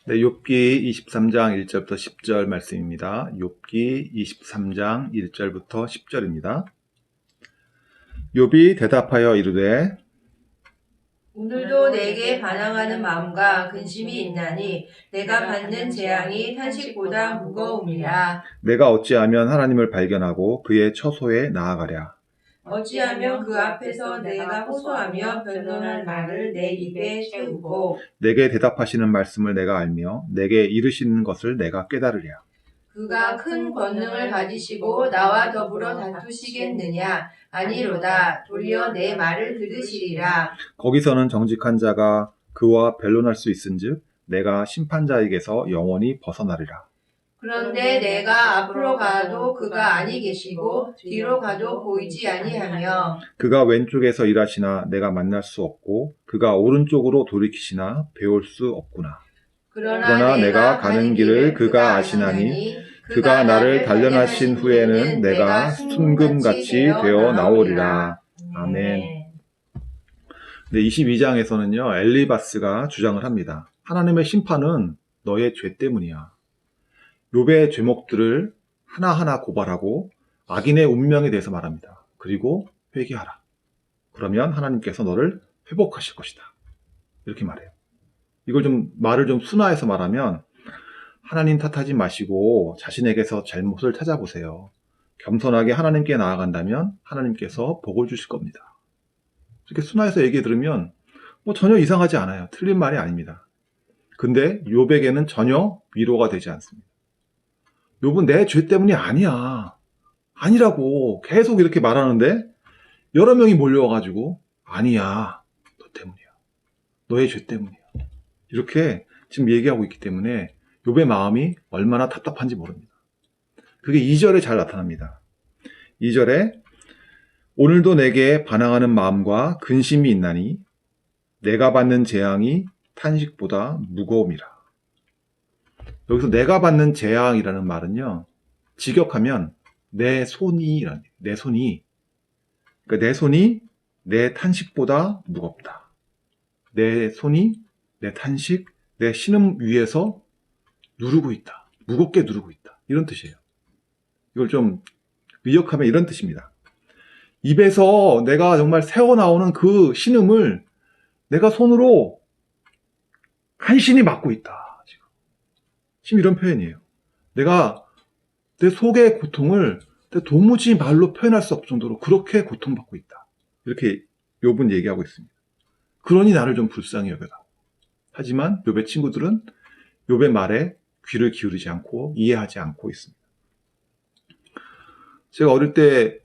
네, 욥기 23장 1절부터 10절 말씀입니다. 욥기 23장 1절부터 10절입니다. 욥이 대답하여 이르되 오늘도 내게 반항하는 마음과 근심이 있나니 내가 받는 재앙이 탄식보다 무거움이라. 내가 어찌하면 하나님을 발견하고 그의 처소에 나아가랴. 어찌하면 그 앞에서 내가 호소하며 변론할 말을 내 입에 채우고 내게 대답하시는 말씀을 내가 알며 내게 이르시는 것을 내가 깨달으랴. 그가 큰 권능을 가지시고 나와 더불어 다투시겠느냐? 아니로다. 도리어 내 말을 들으시리라. 거기서는 정직한 자가 그와 변론할 수 있은즉 내가 심판자에게서 영원히 벗어나리라. 그런데 내가 앞으로 가도 그가 아니 계시고 뒤로 가도 보이지 아니하며 그가 왼쪽에서 일하시나 내가 만날 수 없고 그가 오른쪽으로 돌이키시나 배울 수 없구나. 그러나 내가 가는 길을 그가 아시나니 그가 나를 단련하신 후에는 내가 순금같이 되어 나오리라. 아멘. 네, 22장에서는요 엘리바스가 주장을 합니다. 하나님의 심판은 너의 죄 때문이야. 욥의 죄목들을 하나하나 고발하고 악인의 운명에 대해서 말합니다. 그리고 회개하라. 그러면 하나님께서 너를 회복하실 것이다. 이렇게 말해요. 이걸 말을 좀 순화해서 말하면 하나님 탓하지 마시고 자신에게서 잘못을 찾아보세요. 겸손하게 하나님께 나아간다면 하나님께서 복을 주실 겁니다. 이렇게 순화해서 얘기 들으면 전혀 이상하지 않아요. 틀린 말이 아닙니다. 근데 욥에게는 전혀 위로가 되지 않습니다. 욥은 내 죄 때문이 아니야. 아니라고 계속 이렇게 말하는데 여러 명이 몰려와가지고 아니야. 너 때문이야. 너의 죄 때문이야. 이렇게 지금 얘기하고 있기 때문에 욥의 마음이 얼마나 답답한지 모릅니다. 그게 2절에 잘 나타납니다. 2절에 오늘도 내게 반항하는 마음과 근심이 있나니 내가 받는 재앙이 탄식보다 무거움이라. 여기서 내가 받는 재앙이라는 말은요, 직역하면 내 손이 그러니까 내 손이 내 탄식보다 무겁다. 내 손이 내 탄식, 내 신음 위에서 누르고 있다. 무겁게 누르고 있다. 이런 뜻이에요. 이걸 좀 의역하면 이런 뜻입니다. 입에서 내가 정말 새어나오는 그 신음을 내가 손으로 간신히 막고 있다. 지금 이런 표현이에요. 내가 내 속의 고통을 도무지 말로 표현할 수 없을 정도로 그렇게 고통받고 있다. 이렇게 욥은 얘기하고 있습니다. 그러니 나를 좀 불쌍히 여겨라. 하지만 욥의 친구들은 욥의 말에 귀를 기울이지 않고 이해하지 않고 있습니다. 제가 어릴 때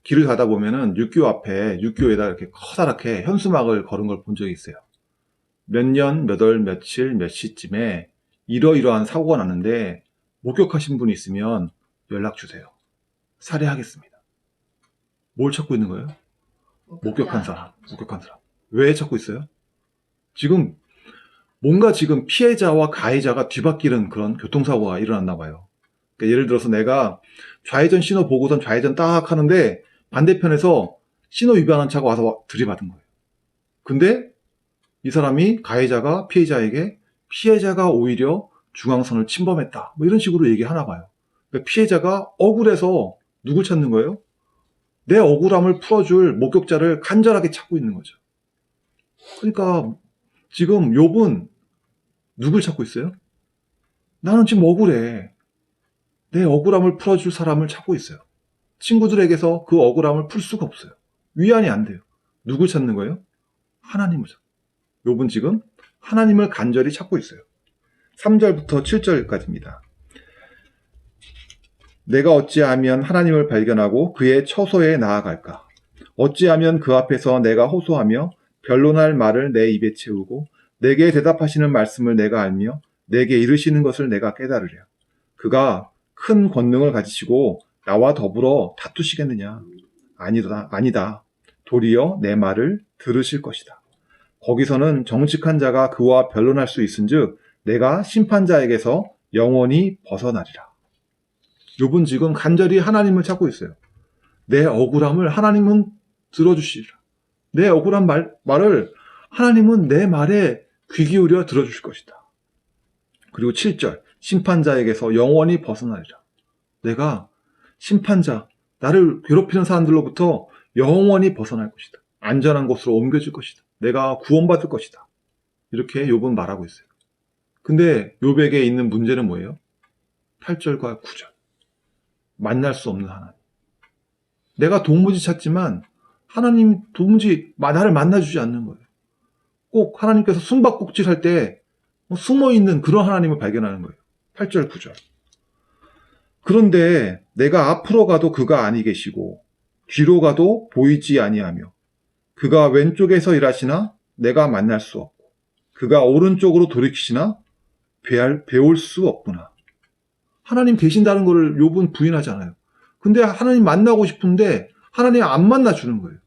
길을 가다 보면은 육교에다 이렇게 커다랗게 현수막을 걸은 걸 본 적이 있어요. 몇 년, 몇 월, 며칠, 몇 시쯤에 이러이러한 사고가 났는데 목격하신 분이 있으면 연락 주세요. 살해하겠습니다. 뭘 찾고 있는 거예요? 목격한 사람. 왜 찾고 있어요? 지금 뭔가 지금 피해자와 가해자가 뒤바뀌는 그런 교통사고가 일어났나 봐요. 그러니까 예를 들어서 내가 좌회전 신호 보고선 좌회전 딱 하는데 반대편에서 신호 위반한 차가 와서 들이받은 거예요. 근데 이 사람이 가해자가 피해자에게 피해자가 오히려 중앙선을 침범했다. 이런 식으로 얘기하나 봐요. 그러니까 피해자가 억울해서 누굴 찾는 거예요? 내 억울함을 풀어줄 목격자를 간절하게 찾고 있는 거죠. 그러니까 지금 욥은 누굴 찾고 있어요? 나는 지금 억울해. 내 억울함을 풀어줄 사람을 찾고 있어요. 친구들에게서 그 억울함을 풀 수가 없어요. 위안이 안 돼요. 누굴 찾는 거예요? 하나님을 찾고. 욥은 지금 하나님을 간절히 찾고 있어요. 3절부터 7절까지입니다. 내가 어찌하면 하나님을 발견하고 그의 처소에 나아갈까? 어찌하면 그 앞에서 내가 호소하며 변론할 말을 내 입에 채우고 내게 대답하시는 말씀을 내가 알며 내게 이르시는 것을 내가 깨달으랴. 그가 큰 권능을 가지시고 나와 더불어 다투시겠느냐? 아니다. 도리어 내 말을 들으실 것이다. 거기서는 정직한 자가 그와 변론할 수 있은즉 내가 심판자에게서 영원히 벗어나리라. 욥은 지금 간절히 하나님을 찾고 있어요. 내 억울함을 하나님은 들어주시리라. 내 억울한 말을 하나님은 내 말에 귀 기울여 들어주실 것이다. 그리고 7절 심판자에게서 영원히 벗어나리라. 내가 심판자, 나를 괴롭히는 사람들로부터 영원히 벗어날 것이다. 안전한 곳으로 옮겨질 것이다. 내가 구원받을 것이다. 이렇게 욥은 말하고 있어요. 근데 욥에게 있는 문제는 뭐예요? 8절과 9절. 만날 수 없는 하나님. 내가 도무지 찾지만 하나님 도무지 나를 만나주지 않는 거예요. 꼭 하나님께서 숨바꼭질할 때 숨어있는 그런 하나님을 발견하는 거예요. 8절, 9절. 그런데 내가 앞으로 가도 그가 아니 계시고 뒤로 가도 보이지 아니하며 그가 왼쪽에서 일하시나 내가 만날 수 없고 그가 오른쪽으로 돌이키시나 배울 수 없구나. 하나님 계신다는 것을 욥은 부인하지 않아요. 근데 하나님 만나고 싶은데 하나님 안 만나주는 거예요.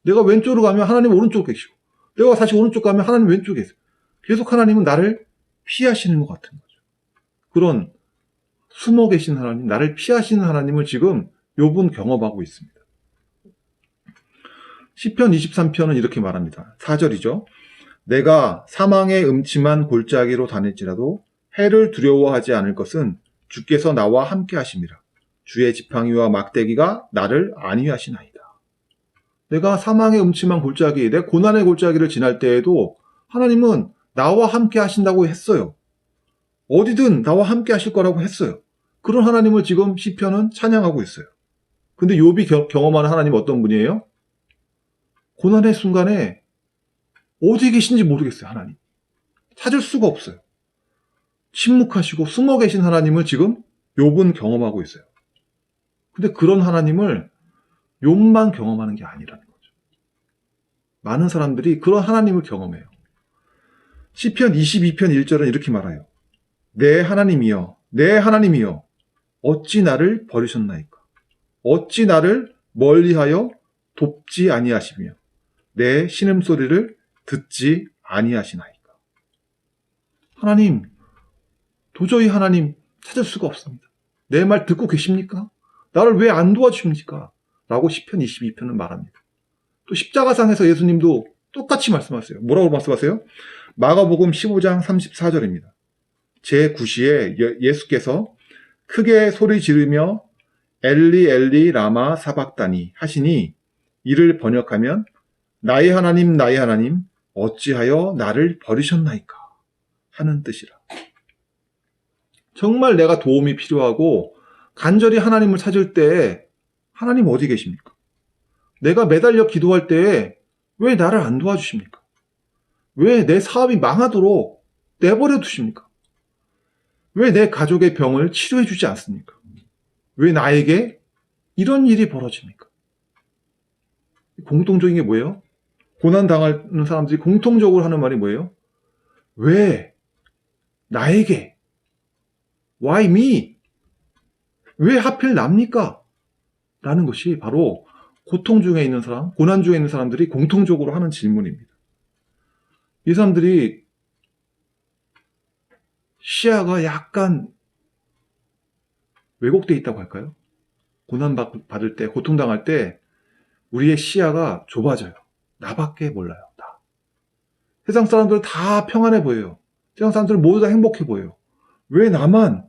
내가 왼쪽으로 가면 하나님 오른쪽에 계시고 내가 다시 오른쪽 가면 하나님 왼쪽에 계세요. 계속 하나님은 나를 피하시는 것 같은 거죠. 그런 숨어 계신 하나님, 나를 피하시는 하나님을 지금 욥은 경험하고 있습니다. 시편 23편은 이렇게 말합니다. 4절이죠. 내가 사망의 음침한 골짜기로 다닐지라도 해를 두려워하지 않을 것은 주께서 나와 함께 하심이라. 주의 지팡이와 막대기가 나를 안위하시나이다. 내가 사망의 음침한 골짜기, 내 고난의 골짜기를 지날 때에도 하나님은 나와 함께 하신다고 했어요. 어디든 나와 함께 하실 거라고 했어요. 그런 하나님을 지금 시편은 찬양하고 있어요. 근데 욥이 경험하는 하나님은 어떤 분이에요? 고난의 순간에 어디 계신지 모르겠어요, 하나님. 찾을 수가 없어요. 침묵하시고 숨어 계신 하나님을 지금 욥은 경험하고 있어요. 근데 그런 하나님을 욥만 경험하는 게 아니라는 거죠. 많은 사람들이 그런 하나님을 경험해요. 시편 22편 1절은 이렇게 말해요. 내 하나님이여, 내 하나님이여, 어찌 나를 버리셨나이까? 어찌 나를 멀리하여 돕지 아니하시며 내 신음소리를 듣지 아니하시나이까? 하나님, 도저히 하나님 찾을 수가 없습니다. 내 말 듣고 계십니까? 나를 왜 안 도와주십니까? 라고 시편 22편은 말합니다. 또 십자가상에서 예수님도 똑같이 말씀하세요. 뭐라고 말씀하세요? 마가복음 15장 34절입니다. 제9시에 예수께서 크게 소리 지르며 엘리 엘리 라마 사박다니 하시니 이를 번역하면 나의 하나님 어찌하여 나를 버리셨나이까 하는 뜻이라. 정말 내가 도움이 필요하고 간절히 하나님을 찾을 때 하나님 어디 계십니까? 내가 매달려 기도할 때에 왜 나를 안 도와주십니까? 왜 내 사업이 망하도록 내버려 두십니까? 왜 내 가족의 병을 치료해 주지 않습니까? 왜 나에게 이런 일이 벌어집니까? 공통적인 게 뭐예요? 고난당하는 사람들이 공통적으로 하는 말이 뭐예요? 왜 나에게? Why me? 왜 하필 납니까? 라는 것이 바로 고통 중에 있는 사람, 고난 중에 있는 사람들이 공통적으로 하는 질문입니다. 이 사람들이 시야가 약간 왜곡되어 있다고 할까요? 고난 받을 때, 고통당할 때 우리의 시야가 좁아져요. 나밖에 몰라요. 나. 세상 사람들 다 평안해 보여요. 세상 사람들 모두 다 행복해 보여요. 왜 나만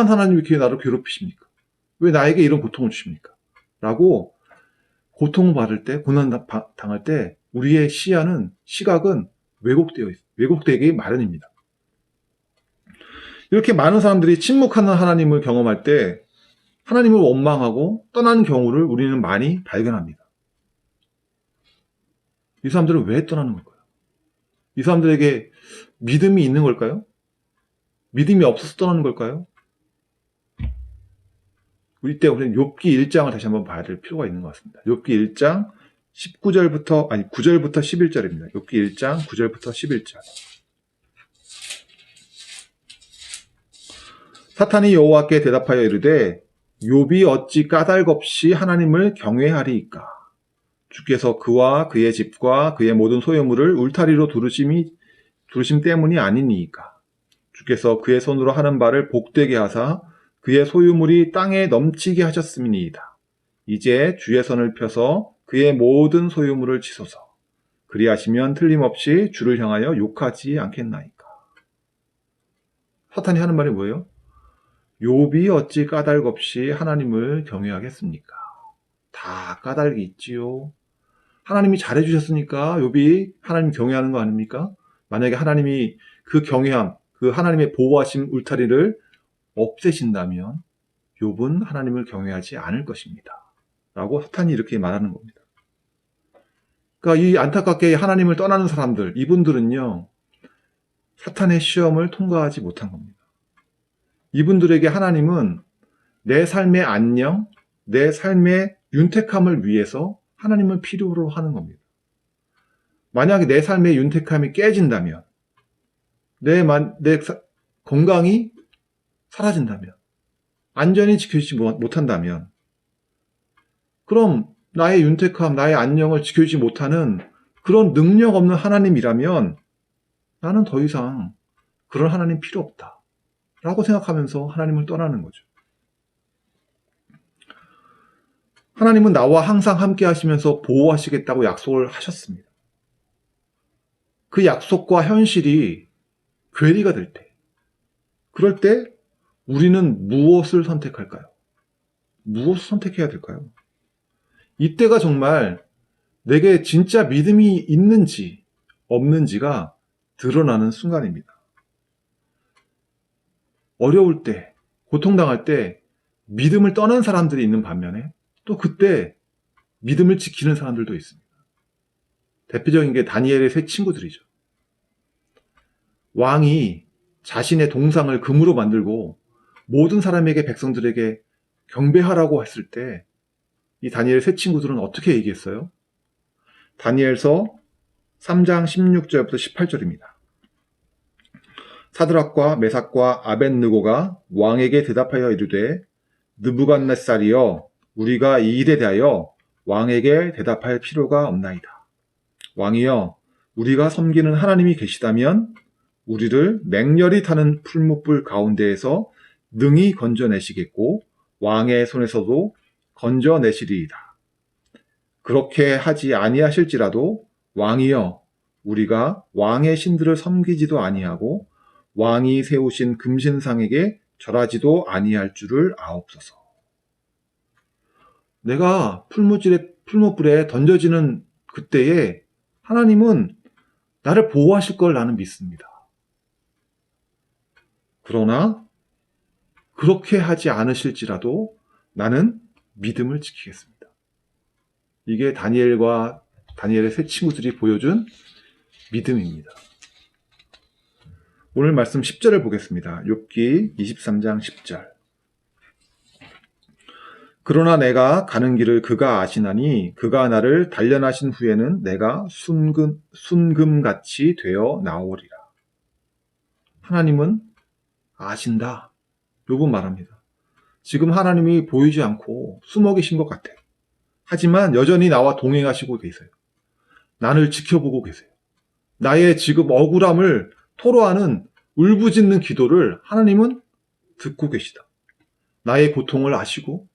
하나님 이렇게 나를 괴롭히십니까? 왜 나에게 이런 고통을 주십니까? 라고 고통을 받을 때, 고난 당할 때 우리의 시각은 왜곡되기 마련입니다. 이렇게 많은 사람들이 침묵하는 하나님을 경험할 때 하나님을 원망하고 떠나는 경우를 우리는 많이 발견합니다. 이 사람들은 왜 떠나는 걸까요? 이 사람들에게 믿음이 있는 걸까요? 믿음이 없어서 떠나는 걸까요? 우리 욥기 1장을 다시 한번 봐야 될 필요가 있는 것 같습니다. 욥기 1장 9절부터 11절입니다. 욥기 1장 9절부터 11절. 사탄이 여호와께 대답하여 이르되 욥이 어찌 까닭없이 하나님을 경외하리이까? 주께서 그와 그의 집과 그의 모든 소유물을 울타리로 두르심 때문이 아니니이까? 주께서 그의 손으로 하는 바를 복되게 하사 그의 소유물이 땅에 넘치게 하셨음이니이다. 이제 주의 손을 펴서 그의 모든 소유물을 치소서. 그리하시면 틀림없이 주를 향하여 욕하지 않겠나이까? 사탄이 하는 말이 뭐예요? 욥이 어찌 까닭 없이 하나님을 경외하겠습니까? 다 까닭이 있지요. 하나님이 잘해주셨으니까 욥이 하나님 경외하는 거 아닙니까? 만약에 하나님이 그 경외함, 그 하나님의 보호하심 울타리를 없애신다면 욥은 하나님을 경외하지 않을 것입니다. 라고 사탄이 이렇게 말하는 겁니다. 그러니까 이 안타깝게 하나님을 떠나는 사람들, 이분들은요, 사탄의 시험을 통과하지 못한 겁니다. 이분들에게 하나님은 내 삶의 안녕, 내 삶의 윤택함을 위해서 하나님을 필요로 하는 겁니다. 만약에 내 삶의 윤택함이 깨진다면, 내 건강이 사라진다면, 안전이 지켜지지 못한다면, 그럼 나의 윤택함, 나의 안녕을 지켜주지 못하는 그런 능력 없는 하나님이라면 나는 더 이상 그런 하나님 필요 없다 라고 생각하면서 하나님을 떠나는 거죠. 하나님은 나와 항상 함께 하시면서 보호하시겠다고 약속을 하셨습니다. 그 약속과 현실이 괴리가 될 때, 그럴 때 우리는 무엇을 선택할까요? 무엇을 선택해야 될까요? 이때가 정말 내게 진짜 믿음이 있는지 없는지가 드러나는 순간입니다. 어려울 때, 고통당할 때 믿음을 떠난 사람들이 있는 반면에 또 그때 믿음을 지키는 사람들도 있습니다. 대표적인 게 다니엘의 세 친구들이죠. 왕이 자신의 동상을 금으로 만들고 모든 사람에게 백성들에게 경배하라고 했을 때 이 다니엘의 세 친구들은 어떻게 얘기했어요? 다니엘서 3장 16절부터 18절입니다. 사드락과 메삭과 아벳느고가 왕에게 대답하여 이르되 느부갓네살이여 우리가 이 일에 대하여 왕에게 대답할 필요가 없나이다. 왕이여 우리가 섬기는 하나님이 계시다면 우리를 맹렬히 타는 풀무불 가운데에서 능히 건져내시겠고 왕의 손에서도 건져내시리이다. 그렇게 하지 아니하실지라도 왕이여 우리가 왕의 신들을 섬기지도 아니하고 왕이 세우신 금신상에게 절하지도 아니할 줄을 아옵소서. 내가 풀무불에 던져지는 그때에 하나님은 나를 보호하실 걸 나는 믿습니다. 그러나 그렇게 하지 않으실지라도 나는 믿음을 지키겠습니다. 이게 다니엘의 세 친구들이 보여준 믿음입니다. 오늘 말씀 10절을 보겠습니다. 욥기 23장 10절. 그러나 내가 가는 길을 그가 아시나니 그가 나를 단련하신 후에는 내가 순금같이 되어 나오리라. 하나님은 아신다. 욥은 말합니다. 지금 하나님이 보이지 않고 숨어 계신 것 같아. 하지만 여전히 나와 동행하시고 계세요. 나를 지켜보고 계세요. 나의 지금 억울함을 토로하는 울부짖는 기도를 하나님은 듣고 계시다. 나의 고통을 아시고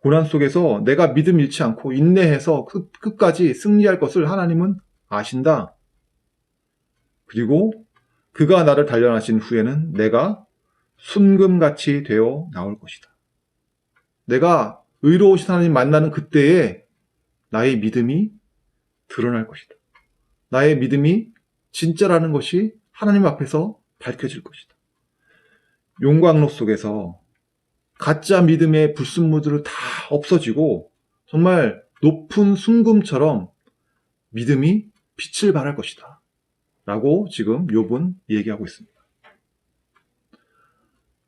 고난 속에서 내가 믿음 잃지 않고 인내해서 끝까지 승리할 것을 하나님은 아신다. 그리고 그가 나를 단련하신 후에는 내가 순금같이 되어 나올 것이다. 내가 의로우신 하나님 만나는 그때에 나의 믿음이 드러날 것이다. 나의 믿음이 진짜라는 것이 하나님 앞에서 밝혀질 것이다. 용광로 속에서 가짜 믿음의 불순물들은 다 없어지고 정말 높은 순금처럼 믿음이 빛을 발할 것이다. 라고 지금 욥은 얘기하고 있습니다.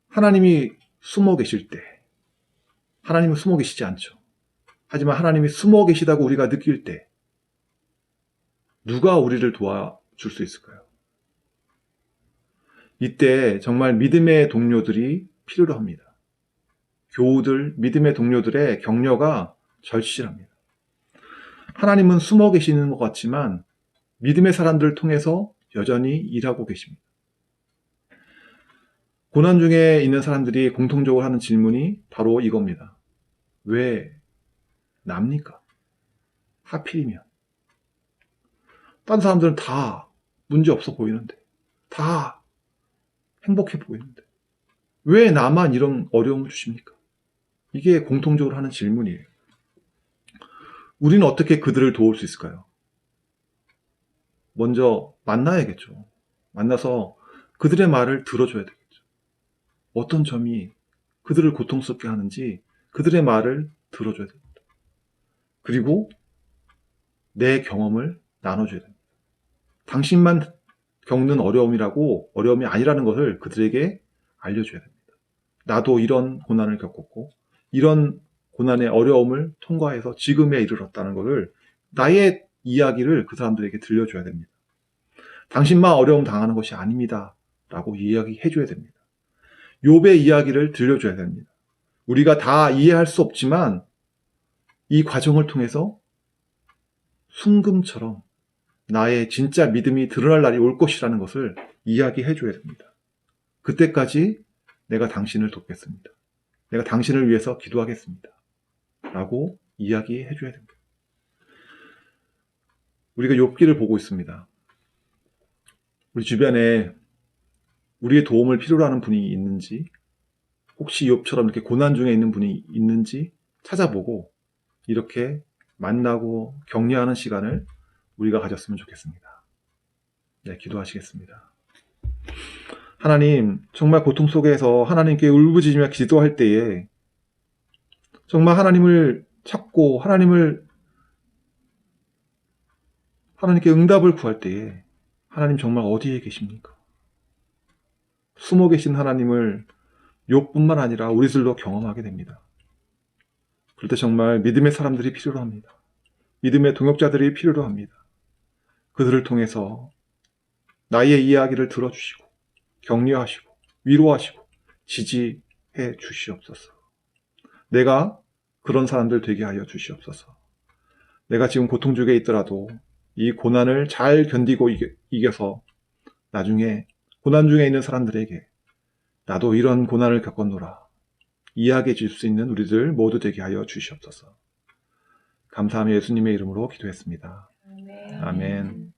하나님이 숨어 계실 때 하나님은 숨어 계시지 않죠. 하지만 하나님이 숨어 계시다고 우리가 느낄 때 누가 우리를 도와줄 수 있을까요? 이때 정말 믿음의 동료들이 필요로 합니다. 교우들, 믿음의 동료들의 격려가 절실합니다. 하나님은 숨어 계시는 것 같지만 믿음의 사람들을 통해서 여전히 일하고 계십니다. 고난 중에 있는 사람들이 공통적으로 하는 질문이 바로 이겁니다. 왜 납니까? 하필이면. 다른 사람들은 다 문제 없어 보이는데, 다 행복해 보이는데 왜 나만 이런 어려움을 주십니까? 이게 공통적으로 하는 질문이에요. 우리는 어떻게 그들을 도울 수 있을까요? 먼저 만나야겠죠. 만나서 그들의 말을 들어줘야 되겠죠. 어떤 점이 그들을 고통스럽게 하는지 그들의 말을 들어줘야 됩니다. 그리고 내 경험을 나눠줘야 됩니다. 당신만 겪는 어려움이 아니라는 것을 그들에게 알려줘야 됩니다. 나도 이런 고난을 겪었고 이런 고난의 어려움을 통과해서 지금에 이르렀다는 것을, 나의 이야기를 그 사람들에게 들려줘야 됩니다. 당신만 어려움 당하는 것이 아닙니다 라고 이야기해줘야 됩니다. 욥의 이야기를 들려줘야 됩니다. 우리가 다 이해할 수 없지만 이 과정을 통해서 순금처럼 나의 진짜 믿음이 드러날 날이 올 것이라는 것을 이야기해줘야 됩니다. 그때까지 내가 당신을 돕겠습니다. 내가 당신을 위해서 기도하겠습니다 라고 이야기해줘야 됩니다. 우리가 욥기를 보고 있습니다. 우리 주변에 우리의 도움을 필요로 하는 분이 있는지, 혹시 욥처럼 이렇게 고난 중에 있는 분이 있는지 찾아보고 이렇게 만나고 격려하는 시간을 우리가 가졌으면 좋겠습니다. 네, 기도하시겠습니다. 하나님, 정말 고통 속에서 하나님께 울부짖으며 기도할 때에 정말 하나님을 찾고 하나님께 응답을 구할 때에 하나님 정말 어디에 계십니까? 숨어 계신 하나님을 욥뿐만 아니라 우리들도 경험하게 됩니다. 그럴 때 정말 믿음의 사람들이 필요로 합니다. 믿음의 동역자들이 필요로 합니다. 그들을 통해서 나의 이야기를 들어주시고 격려하시고 위로하시고 지지해 주시옵소서. 내가 그런 사람들 되게 하여 주시옵소서. 내가 지금 고통 중에 있더라도 이 고난을 잘 견디고 이겨서 나중에 고난 중에 있는 사람들에게 나도 이런 고난을 겪었노라 이야기해 줄 수 있는 우리들 모두 되게 하여 주시옵소서. 감사하며 예수님의 이름으로 기도했습니다. 아멘.